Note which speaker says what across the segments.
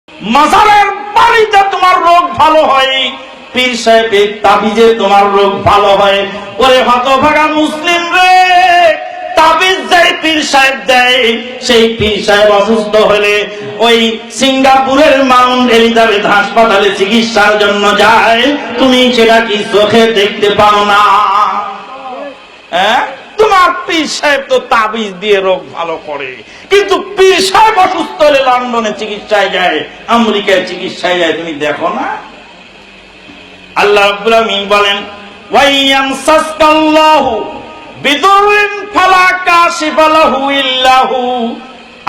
Speaker 1: মাজারের পানিতে তোমার রোগ ভালো হয়, পীর সাহেবের তাবিজে তোমার রোগ ভালো হয়। ওরে হতভাগা মুসলিম রে, তাবিজ যেই পীর সাহেব দেয়, সেই পীর সাহেব অসুস্থ হলে ওই সিঙ্গাপুরের মাউন্ট এলিজাবেথ হাসপাতালে চিকিৎসার জন্য যায়, তুমি সেটা কি চোখে দেখতে পাও না? তোমার পীর সাহেব তো তাবিজ দিয়ে রোগ ভালো করে, কিন্তু পীর সাহেব অসুস্থ হলে লন্ডনে চিকিৎসায় যায়, আমেরিকায় চিকিৎসায় যায়, তুমি দেখো না? আল্লাহ রাব্বুল আমিন বলেন, ওয়াইয়ামসাসকাল্লাহু বিদুররিন ফালা কাশিফা লাহু ইল্লাহু।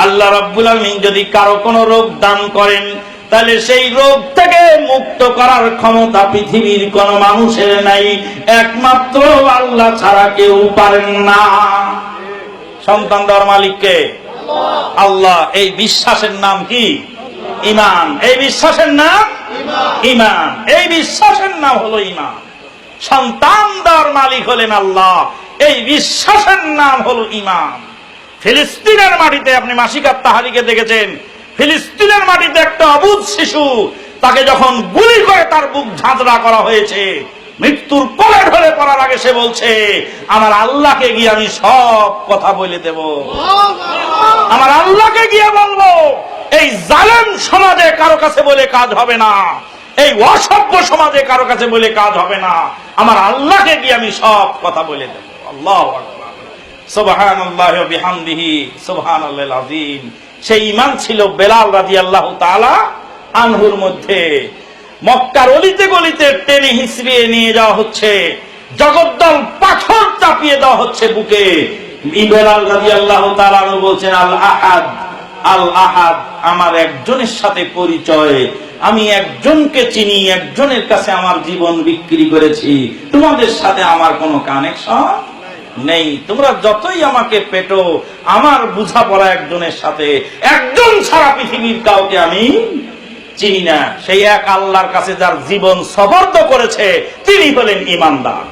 Speaker 1: আল্লাহ রাব্বুল আমিন যদি কারো কোনো রোগ দান করেন, তাহলে সেই রোগ থেকে মুক্ত করার ক্ষমতা পৃথিবীর কোন মানুষের নাই, একমাত্র আল্লাহ ছাড়া কেউ পারেন না। সন্তান দেওয়ার মালিক কে? আল্লাহ। এই বিশ্বাসের নাম কি? ঈমান। এই বিশ্বাসের নাম ঈমান। এই বিশ্বাসের নাম হলো ঈমান। সন্তান দেওয়ার মালিক হলেন আল্লাহ, এই বিশ্বাসের নাম হলো ঈমান। ফিলিস্তিনের মাটিতে আপনি মাসিকাত তাহারিকে দেখেছেন, ফিলিস্তিনের মাটিতে একটা অবুঝ শিশু, তাকে যখন গুলি করে তার বুক ঝাঁঝরা করা হয়েছে, মৃত্যুর কোলে ঢলে পড়ার আগে সে বলছে, আমার আল্লাহকে গিয়ে আমি সব কথা বলে দেব, আমার আল্লাহকে গিয়ে বলবো। এই জালেম সমাজে কারো কাছে বলে কাজ হবে না, এই অসভ্য সমাজে কারো কাছে বলে কাজ হবে না, আমার আল্লাহকে গিয়ে আমি সব কথা বলে দেব। আল্লাহু আকবার, সুবহানাল্লাহি ওয়া বিহামদিহি, সুবহানাল্লাহিল আযীম। সেই ঈমান ছিল বেলাল রাদিয়াল্লাহু তাআলা আনহুর মধ্যে। মক্কার অলিতে গলিতে টেনে হিঁচড়িয়ে নিয়ে যাওয়া হচ্ছে, জগদ্দল পাথর চাপিয়ে দেওয়া হচ্ছে বুকে। বেলাল রাদিয়াল্লাহু তাআলা আনহু বলছেন, আল আহাদ, আল আহাদ, আমার একজনের সাথে পরিচয়, আমি একজনকে চিনি, একজনের কাছে আমার জীবন বিক্রি করেছি, তোমাদের সাথে আমার কোনো কানেকশন নেই। তোমরা যতই আমাকে পেটো, আমার বোঝাপড়া একজনের সাথে, একজন ছাড়া পৃথিবীর কাউকে আমি চিনি না। সেই এক আল্লাহর কাছে যার জীবন সবর্দ করেছে, তিনি হলেন ঈমানদার।